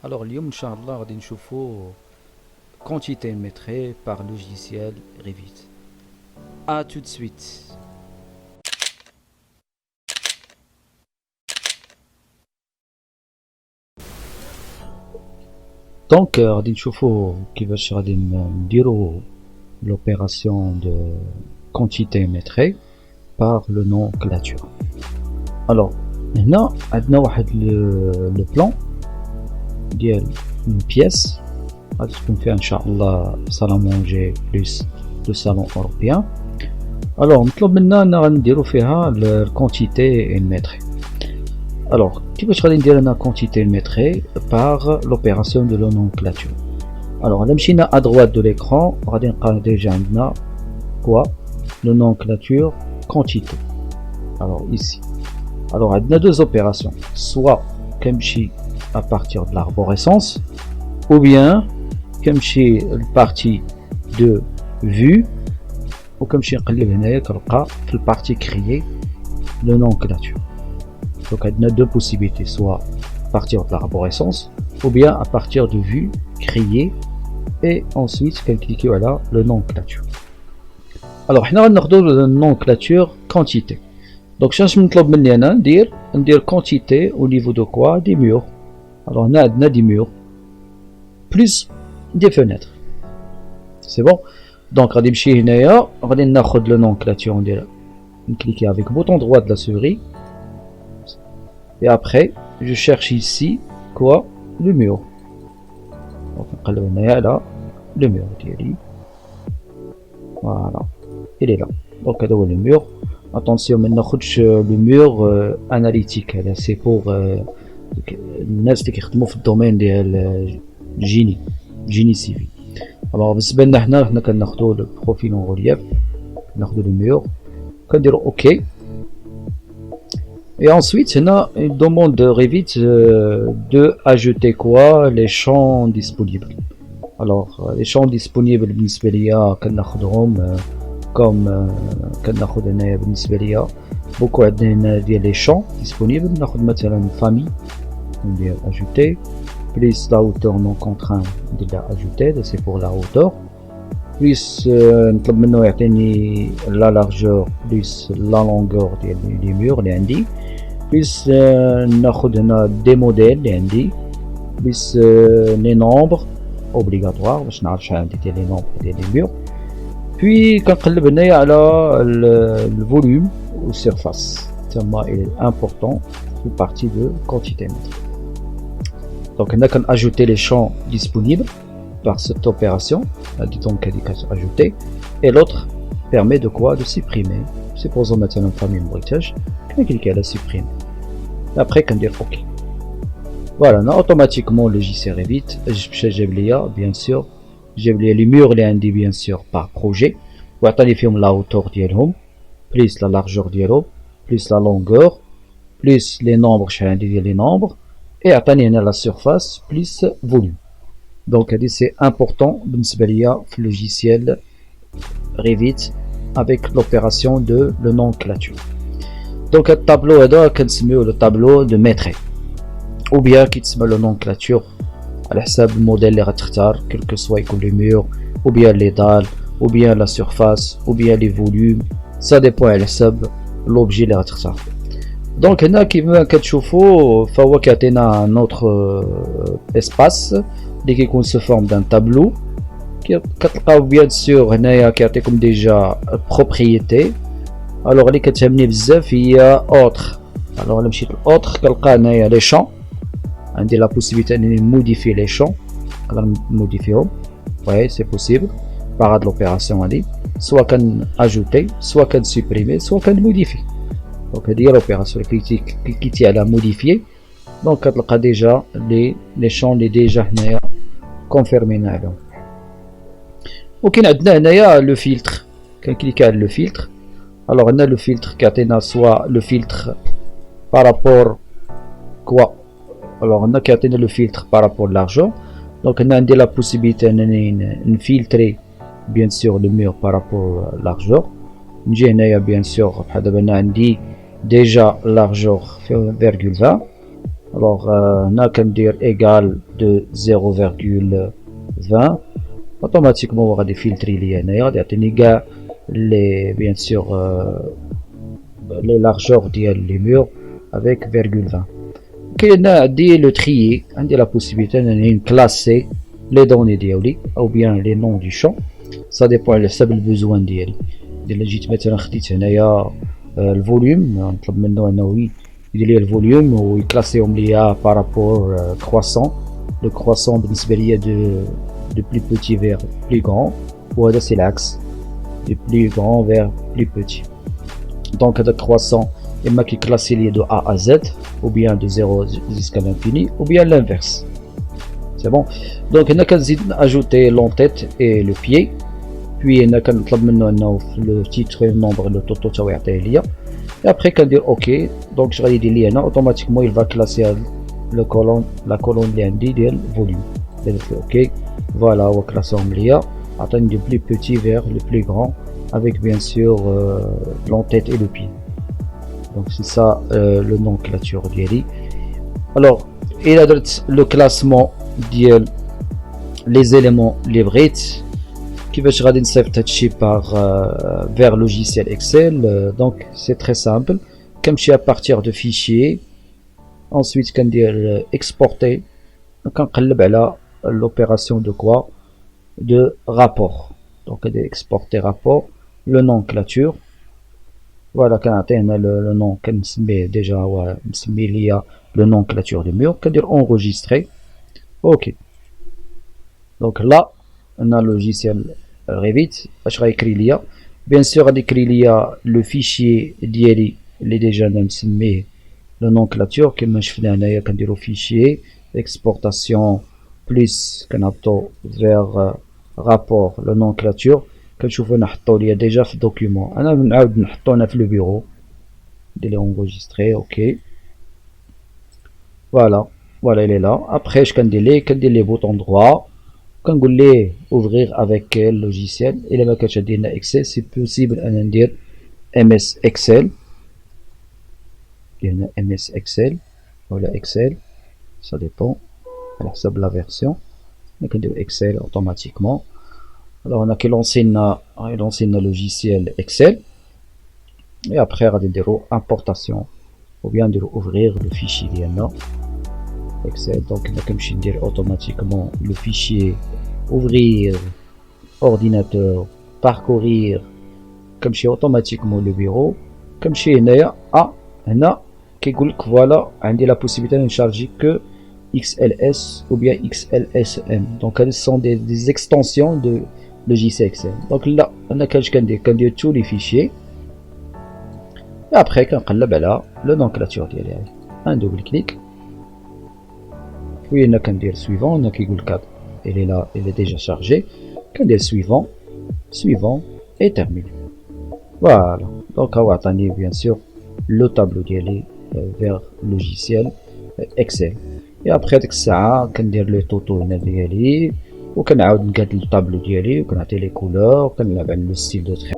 Alors, اليوم إن شاء الله غادي نشوفوا quantité métrée par logiciel Revit. A tout de suite. Donc, غادي نشوفوا كيفاش غادي نديروا l'opération de quantité métrée par le nomenclature. Alors, هنا عندنا واحد le plan ديال une pièce غادي تكون فيها ان شاء الله صالون مونجي بلس لو صالون اوروبيان. الوغ مطلوب منا ان غنديرو فيها الكونتيتي المتري. الوغ كيفاش غادي ندير انا كونتيتي المتري باغ لوبيراسيون دو نومنكلاتور. الوغ الا مشينا ا droite دو l'écran غادي نلقى ديجا عندنا كوا لو نومنكلاتور كونتيتي. الوغ ici alors عندنا deux opérations, soit كنمشي à partir de l'arborescence ou bien كنمشي البارتي de vue وكنمشي نقلب هنايا كنلقى في البارتي créer le nomenclature. Donc عندنا deux possibilités, soit à partir de l'arborescence ou bien à partir de vue créer et ensuite كنكليكيو على le nomenclature. alors حنا غناخدو le nomenclature quantité. Donc شنو مطلوب مني انا ندير quantité au niveau de quoi, des murs. alors هنا عندنا des murs plus des fenêtres. C'est bon. Donc غادي نمشي هنايا غادي ناخذ le nomenclature ندير نكليكي avec bouton droit de la souris et après je cherche ici quoi, le mur. donc نقلب هنايا على le mur ديالي. voilà, il est là. donc هذا هو le mur. attention ما ناخذش le mur analytique, هذا c'est pour الناس اللي كيخدموا في الدومين ديال الجيني سيفيل. alors بالنسبه لنا حنا كناخذوا لو بروفيل اون ريليف، ناخذوا لو مور كنديروا اوكي. et ensuite هنا il demande de Revit de ajouter quoi, les champs disponibles. alors les champs disponibles بالنسبه ليا كناخذهم كوم كناخذ هنايا بالنسبه ليا بوكو عندنا هنا ديال لي شون ديسپونيبل. ناخذ مثلا فامي ندير اجوتي plus la hauteur non contraint ندير اجوتي, c'est pour la hauteur. plus نطلب منه يعطيني la largeur plus la longueur ديال لي مور اللي عندي. plus ناخذ هنا دي موديل اللي عندي plus لي نومبر اوبليغاتوار باش نعرف شحال عندي ديال لي نومبر ديال لي مور. puis كنقلب هنايا على الفوليوم والسيرفاس تما il est important في partie de quantité métrée. donc هنا كنajouter les champs disponibles par cette opération, donc ajouter, et l'autre permet de quoi, de supprimer. supposons maintenant famille bruitage, cliquer à la supprimer, après qu'on dit ok. voilà, automatiquement le logiciel Revit j'ai bien sûr j'ai les murs les عندي bien sûr par projet وعطاني فيهم la hauteur ديالهم plus la largeur ديالهم plus la longueur plus les nombres شحال عندي ديال les nombres et عطاني هنا la surface plus volume. donc هادي c'est important بالنسبة ليا في logiciel Revit avec l'opération de le nomenclature. donc هاد الطابلو هذا كنسميوه le tableau de métré ou bien كيتسمى le nomenclature على حساب الموديل اللي غتختار, quel que soit يكون les murs ou bien les dalles ou bien la surface ou bien les volumes, ça dépend على حساب l'objet اللي غتختار. donc هنا كيما كتشوفوا فهو كيعطينا نوتر اسباس اللي كيكون سو فورم دان تابلو. كتلقاو بيان سور هنايا كيعطيكم ديجا بروبريتي. الوغ اللي كتهمني بزاف هي اوتر. الوغ الا مشيت لاوتر كنلقى هنايا لي شون, عندي لا بوسيبيتي انني موديفي لي شون, نقدر نموديفيهم. وي سي بوسيبل باغ هاد لوبيراسيون هادي, سوا كان اجوتي سوا كان سوبريمي سوا كان موديفي. دونك هادي هي لوبيراسيون اللي كليكيتي على موديفيي, دونك كتلقى ديجا لي شون اللي ديجا هنايا كونفيرمينا عليهم. وكاين عندنا هنايا لو فيلتر, كنكليكي على لو فيلتر. الوغ هنا لو فيلتر كيعطينا سوا لو فيلتر بارابور كوا. alors هنا كيعطينا لو فيلتر بارابور لارجور. دونك هنا عندي لا بوسيبيتي انني نفلتري بيان سور لو مور بارابور لارجور. نجي هنايا بيان سور بحال دابا انا عندي ديجا لارجور في 0.20, Alors, on a qu'à dire égal de 0,20. Automatiquement, on va des filtres les, bien sûr, les largeurs des murs avec virgule 20. On a dit le trier, on a la possibilité de classer les données ديالي ou bien les noms du champ. Ça dépend de حسب البزوان ديالي. إلا جيت مثلا خديت هنايا الفوليوم نطلب منه انه يدير لي الفوليوم ويكلاسيهم ليا بارابور كرواسون. لو كرواسون بالنسبه ليا de plus petit vers plus grand, وهذا c'est l'axe de plus grand vers plus petit. Donc هذا croissant إما qui classé lié de A à Z ou bien de 0 jusqu'à l'infini ou bien l'inverse. C'est bon. Donc on a qu'à ajouter l'entête et le pied. Puis on a qu'à نطلب منه انه le titre nombre le toto تاعو يعطيه ليا. Et après كندير OK. Donc je غادي يدير لي هنا automatiquement il va classer la colonne اللي عندي ديال volume. OK. Voilà, on va classer en lia, atteindre du plus petit vers le plus grand, avec bien sûr l'entête et le pied. Donc c'est ça le nomenclature d'Eli. Alors, il a le classement d'El, les éléments libres, qui va se par vers logiciel Excel. Donc c'est très simple. Comme je suis à partir de fichiers, ensuite quand dire exporter, quand l'opération de quoi? De rapport. Donc exporter rapport, le nomenclature. Voilà, quand on a le nom qu'on met déjà, il y a le nomenclature du mur, qu'on dire enregistrer. OK. Donc là, on a le logiciel Revit, je vais écrire l'IA. Bien sûr, on écrit l'IA le fichier d'IELI, il est déjà mis le nomenclature, comme je fais un quand dire au fichier, exportation plus كنهبطو vers rapport le nomenclature كنشوفو نحطو ليا déjà في document انا نعاود نحطو هنا في لو بيرو ندير enregistrer. OK, voilà il est là. Après je كندير لي بوطون droit كنقول ليه ouvrir avec quel logiciel. الا ما كانش عندنا Excel c'est possible انا ندير MS Excel. هنا MS Excel ولا Excel, ça dépend à حسب la version. On peut dire Excel automatiquement. Alors on a que l'ancien logiciel Excel. Et après on va dire importation ou bien dire ouvrir le fichier d'IANA Excel. Donc on a comme je dire automatiquement le fichier ouvrir ordinateur parcourir comme chez automatiquement le bureau comme chez هنا كيقول لك voilà عندي la possibilité de charger que XLS ou bien XLSM. Donc elles sont des extensions de logiciel Excel. Donc là on a qu'à dire tous les fichiers. Et après quand on là le nomenclature ديالي un double clic. Puis on a qu'à dire suivant, on a qui le cadre. Il est là, il est déjà chargé. Qu'à dire suivant et terminé. Voilà. Donc on va attendre bien sûr le tableau d'IELI vers logiciel Excel. Et après ديك الساعة كندير لي طوطو هنا ديالي وكنعاود نقاد الطابلو ديالي وكنعطي لي كولور وكنلعب على لو ستيل دو تري.